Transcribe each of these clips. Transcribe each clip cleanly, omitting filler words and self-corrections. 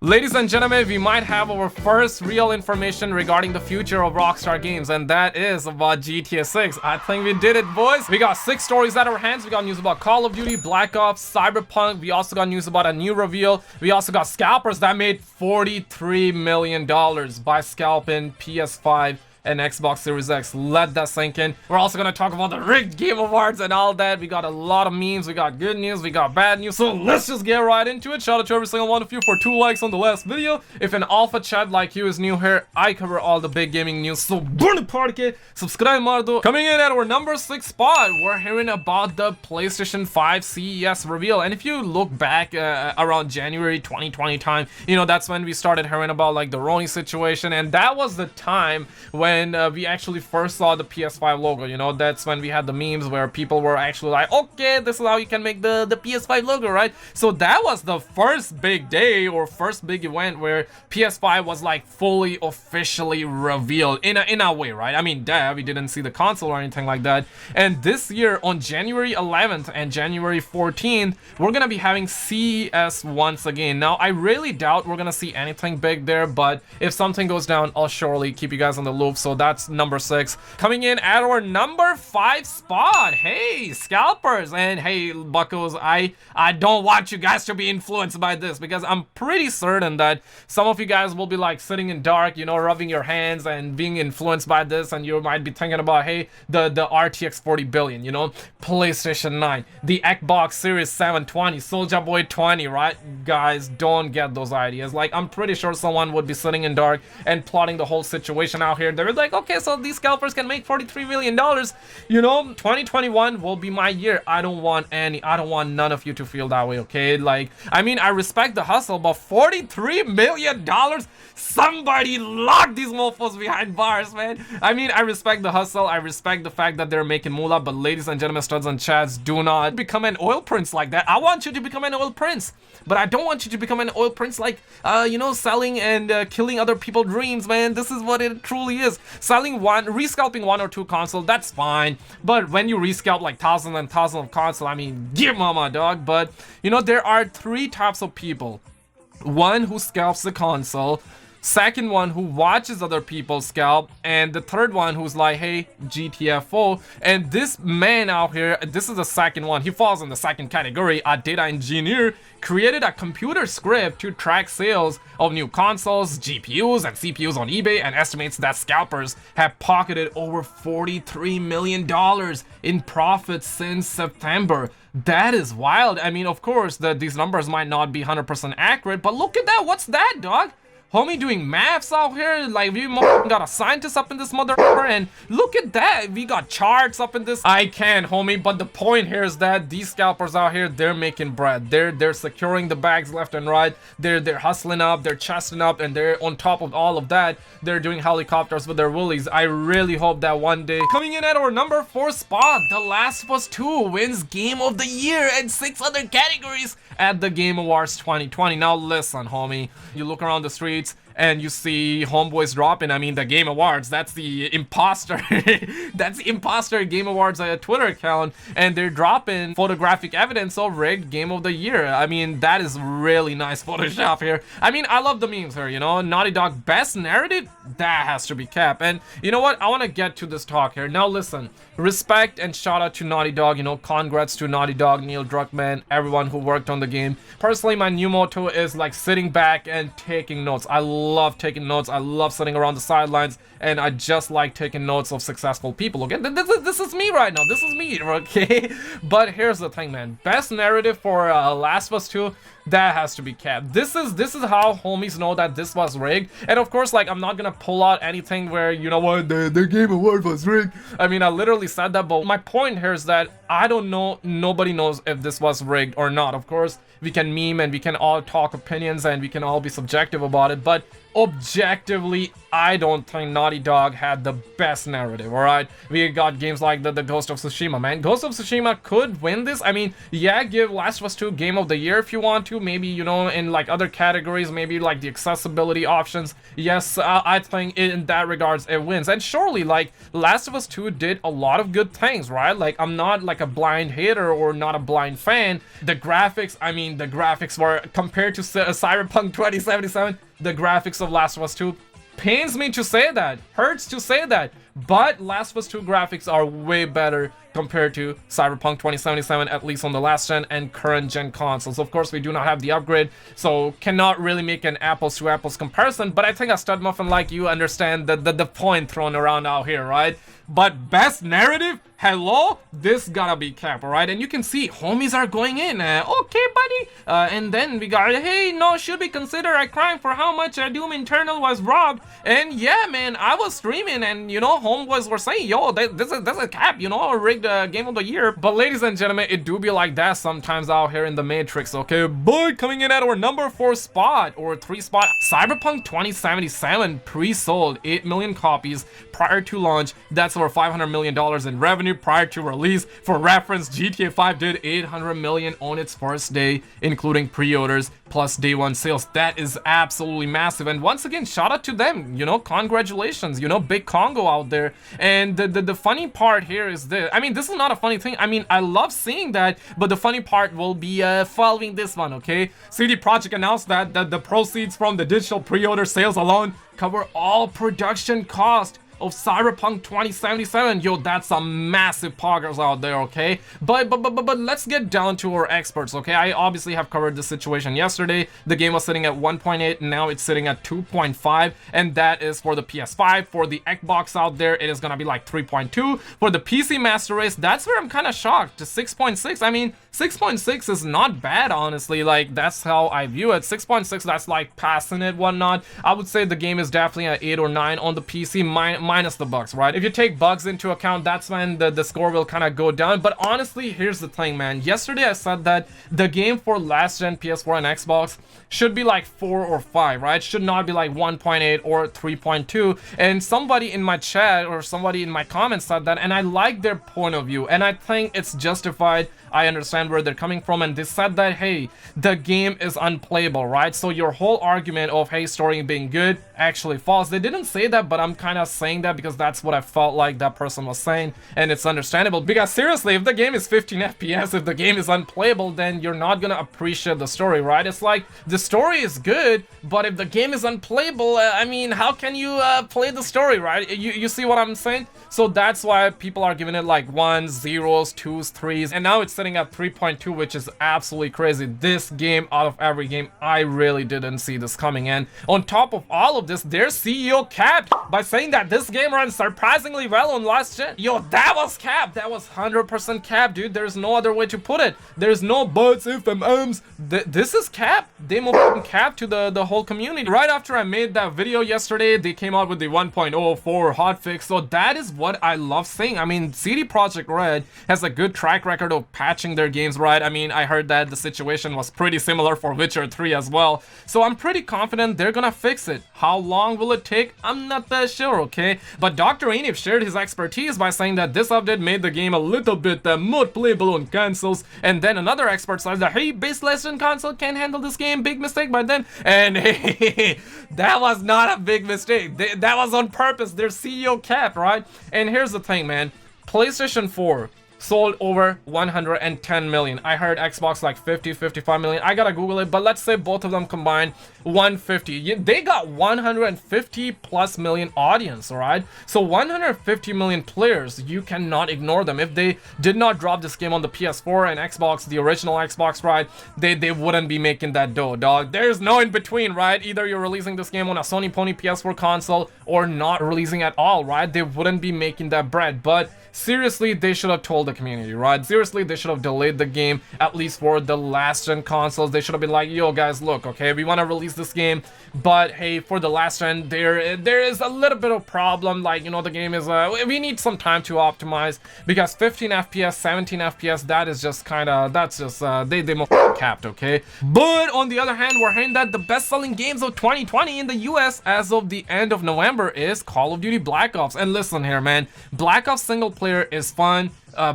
Ladies and gentlemen, we might have our first real information regarding the future of Rockstar Games, and that is about GTA 6. I think we did it, boys. We got 6 stories at our hands. We got news about Call of Duty, Black Ops, Cyberpunk. We also got news about a new reveal. We also got scalpers that made $43 million by scalping PS5 and Xbox Series X. Let that sink in. We're also gonna talk about the rigged game awards and all that. We got a lot of memes, we got good news, we got bad news, so let's just get right into it. Shout out to every single one of you for 2 likes on the last video. If an alpha chat like you is new here, I cover all the big gaming news, so burn the party, subscribe mardo. Coming in at our number 6 spot, we're hearing about the PlayStation 5 CES reveal. And if you look back around January 2020 time, you know, that's when we started hearing about like the Roni situation, and that was the time when we actually first saw the PS5 logo. You know, that's when we had the memes where people were actually like, okay, this is how you can make the PS5 logo, right? So that was the first big day or first big event where PS5 was like fully officially revealed in a way, right? I mean, we didn't see the console or anything like that. And this year on January 11th and January 14th, we're gonna be having CES once again. Now, I really doubt we're gonna see anything big there, but if something goes down, I'll surely keep you guys on the loop. So that's number 6. Coming in at our number 5 spot, hey, scalpers. And hey, buckos, I don't want you guys to be influenced by this, because I'm pretty certain that some of you guys will be like sitting in dark, you know, rubbing your hands and being influenced by this, and you might be thinking about, hey, the RTX 40 billion, you know, PlayStation 9, the Xbox Series 720, Soulja Boy 20, right? Guys, don't get those ideas. Like, I'm pretty sure someone would be sitting in dark and plotting the whole situation out here. They're like, okay, so these scalpers can make $43 million. You know, 2021 will be my year. I don't want none of you to feel that way, okay? Like, I mean, I respect the hustle, but $43 million? Somebody lock these mofos behind bars, man. I mean, I respect the hustle. I respect the fact that they're making moolah, but ladies and gentlemen, studs and chats, do not become an oil prince like that. I want you to become an oil prince, but I don't want you to become an oil prince like, you know, selling and killing other people's dreams, man. This is what it truly is. Rescalping 1 or 2 console, that's fine, but when you rescalp like thousands and thousands of console, I mean, give mama, dog. But you know, there are 3 types of people. One who scalps the console, second one who watches other people scalp, and the third one who's like, hey, GTFO. And this man out here, this is the second one, he falls in the second category. A data engineer created a computer script to track sales of new consoles, GPUs, and CPUs on eBay, and estimates that scalpers have pocketed over $43 million in profits since September. That is wild. I mean, of course, these numbers might not be 100% accurate, but look at that. What's that, dog? Homie doing maths out here. Like, we got a scientist up in this motherfucker, and look at that, we got charts up in this. I can, homie, but the point here is that these scalpers out here, they're making bread. They're securing the bags left and right. They're hustling up, they're chesting up, and they're on top of all of that, they're doing helicopters with their willies. I really hope that one day. Coming in at our number 4 spot, The Last of Us 2 wins Game of the Year and 6 other categories at the Game Awards 2020. Now listen, homie, you look around the streets and you see homeboys dropping, I mean, the Game Awards, that's the imposter that's the imposter Game Awards Twitter account, and they're dropping photographic evidence of rigged Game of the Year. I mean, that is really nice Photoshop here. I mean, I love the memes here, you know. Naughty Dog best narrative, that has to be capped. And you know what, I want to get to this talk here. Now listen, respect and shout out to Naughty Dog, you know, congrats to Naughty Dog, Neil Druckmann, everyone who worked on the game. Personally, my new motto is like sitting back and taking notes. I love taking notes. I love sitting around the sidelines, and I just like taking notes of successful people. Okay, this is me right now. This is me, okay? But here's the thing, man. Best narrative for Last of Us 2, that has to be capped. This is how homies know that this was rigged. And of course, like, I'm not gonna pull out anything where, you know what, the Game Award was rigged. I mean, I literally said that, but my point here is that I don't know, nobody knows if this was rigged or not. Of course, we can meme and we can all talk opinions and we can all be subjective about it, but objectively, I don't think Naughty Dog had the best narrative, alright? We got games like the Ghost of Tsushima, man. Ghost of Tsushima could win this. I mean, yeah, give Last of Us 2 Game of the Year if you want to. Maybe, you know, in like other categories, maybe like the accessibility options. Yes, I think in that regards, it wins. And surely, like, Last of Us 2 did a lot of good things, right? Like, I'm not like a blind hater or not a blind fan. The graphics, I mean, the graphics were, compared to Cyberpunk 2077, the graphics of Last of Us 2 pains me to say that, hurts to say that, but Last of Us 2 graphics are way better compared to Cyberpunk 2077, at least on the last gen and current gen consoles. Of course, we do not have the upgrade, so cannot really make an apples to apples comparison, but I think a stud muffin like you understand the point thrown around out here, right? But best narrative? Hello? This gotta be cap, alright? And you can see homies are going in. Okay, buddy. And then we got, hey, no, should we consider a crime for how much Doom Eternal was robbed? And yeah, man, I was streaming and, you know, homeboys were saying, yo, this is a cap, you know, a rigged Game of the Year. But ladies and gentlemen, it do be like that sometimes out here in the Matrix, okay? But coming in at our number 4 spot, or 3 spot, Cyberpunk 2077 pre-sold 8 million copies prior to launch. That's over $500 million in revenue prior to release. For reference, GTA 5 did 800 million on its first day, including pre-orders plus day one sales. That is absolutely massive. And once again, shout out to them, you know, congratulations, you know, big Congo out there. And the funny part here is this. I mean, this is not a funny thing. I mean, I love seeing that, but the funny part will be following this one, okay? CD Projekt announced that the proceeds from the digital pre-order sales alone cover all production costs of Cyberpunk 2077. Yo, that's some massive poggers out there, okay? But let's get down to our experts, okay? I obviously have covered the situation yesterday. The game was sitting at 1.8, now it's sitting at 2.5, and that is for the PS5. For the Xbox out there, it is gonna be like 3.2. For the PC Master Race, that's where I'm kind of shocked, to 6.6. I mean, 6.6 is not bad, honestly. Like, that's how I view it. 6.6, that's like passing it, whatnot. I would say the game is definitely at 8 or 9 on the PC, minus the bugs, right? If you take bugs into account, that's when the score will kind of go down. But honestly, here's the thing, man. Yesterday I said that the game for last gen PS4 and Xbox should be like 4 or 5, right? Should not be like 1.8 or 3.2. And somebody in my chat or somebody in my comments said that, and I like their point of view, and I think it's justified. I understand where they're coming from, and they said that, hey, the game is unplayable, right? So your whole argument of, hey, story being good actually falls. They didn't say that, but I'm kind of saying that because that's what I felt like that person was saying, and it's understandable. Because seriously, if the game is 15 FPS, if the game is unplayable, then you're not gonna appreciate the story, right? It's like, the story is good, but if the game is unplayable, I mean, how can you play the story, right? You see what I'm saying? So that's why people are giving it like 1s, 0s, 2s, 3s, and now it's sitting at 3.2, which is absolutely crazy. This game, out of every game, I really didn't see this coming in. On top of all of this, their CEO capped by saying that this game runs surprisingly well on last gen. Yo, that was capped. That was 100% capped, dude. There's no other way to put it. There's no buts, if, and ums. This is capped. They moved cap to the whole community. Right after I made that video yesterday, they came out with the 1.04 hotfix. So that is what I love seeing. I mean, CD Projekt Red has a good track record of patching their games, right? I mean, I heard that the situation was pretty similar for Witcher 3 as well. So I'm pretty confident they're gonna fix it. How long will it take? I'm not that sure, okay? But Dr. Enif shared his expertise by saying that this update made the game a little bit more playable on consoles. And then another expert says that, hey, base last gen console can't handle this game. Big mistake by then. And hey, that was not a big mistake. That was on purpose. Their CEO capped, right? And here's the thing, man. PlayStation 4 sold over 110 million. I heard Xbox like 50, 55 million. I gotta Google it, but let's say both of them combined 150. They got 150 plus million audience, all right? So 150 million players, you cannot ignore them. If they did not drop this game on the PS4 and Xbox, the original Xbox, right, they wouldn't be making that dough, dog. There's no in between, right? Either you're releasing this game on a Sony Pony PS4 console or not releasing at all, right? They wouldn't be making that bread. But seriously, they should have told the community, right? Seriously, they should have delayed the game, at least for the last gen consoles. They should have been like, yo guys, look, okay, we want to release this game, but hey, for the last gen, there is a little bit of problem. Like, you know, the game is we need some time to optimize, because 15 FPS, 17 FPS, that is just kind of, that's just they most capped, okay? But on the other hand, we're hearing that the best-selling games of 2020 in the US as of the end of November is Call of Duty Black Ops. And listen here, man, Black Ops single player is fun.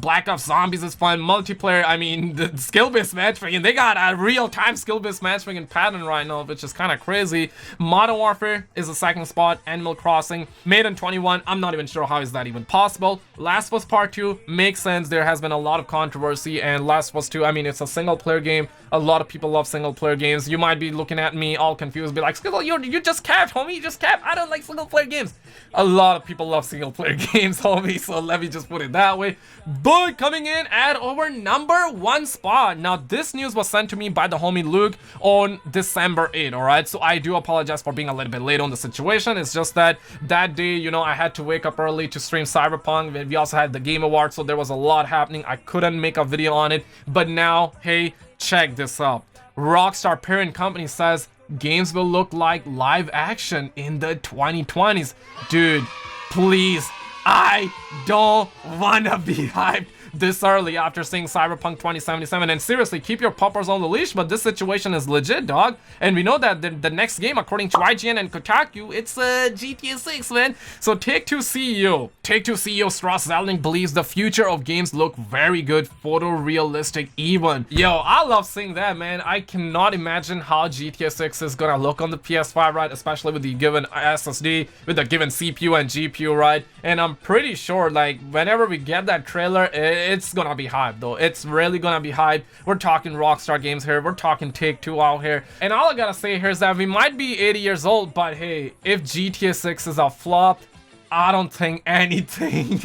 Black Ops Zombies is fun. Multiplayer, I mean, the skill-based matchmaking, they got a real-time skill-based matchmaking pattern right now, which is kind of crazy. Modern Warfare is the second spot. Animal Crossing, made in 21, I'm not even sure how is that even possible. Last of Us Part 2 makes sense. There has been a lot of controversy, and Last of Us 2, I mean, it's a single-player game. A lot of people love single-player games. You might be looking at me all confused, be like, Skittle, you just capped, homie, you just capped. I don't like single-player games. A lot of people love single-player games, homie, so let me just put it that way. But coming in at our #1 spot. Now, this news was sent to me by the homie Luke on December 8th, alright? So I do apologize for being a little bit late on the situation. It's just that day, you know, I had to wake up early to stream Cyberpunk. We also had the Game Awards, so there was a lot happening. I couldn't make a video on it. But now, hey, check this out. Rockstar parent company says games will look like live action in the 2020s. Dude, please, I don't wanna be hyped this early after seeing Cyberpunk 2077. And seriously, keep your puppers on the leash, but this situation is legit, dog. And we know that the next game, according to IGN and Kotaku, it's GTA 6, man. So Take-Two CEO Strauss Zelnick believes the future of games look very good, photorealistic even. Yo, I love seeing that, man. I cannot imagine how GTA 6 is gonna look on the PS5, right? Especially with the given SSD, with the given CPU and GPU, right? And I'm pretty sure, like, whenever we get that trailer, it's gonna be hype, though. It's really gonna be hype. We're talking Rockstar Games here. We're talking Take-Two out here. And all I gotta say here is that we might be 80 years old, but hey, if GTA 6 is a flop, I don't think anything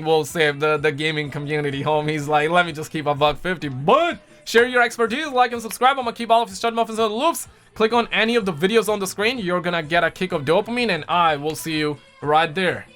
will save the gaming community, homies. Like, let me just keep a $150. But share your expertise, like and subscribe. I'm gonna keep all of your stud muffins on the loops. Click on any of the videos on the screen. You're gonna get a kick of dopamine, and I will see you right there.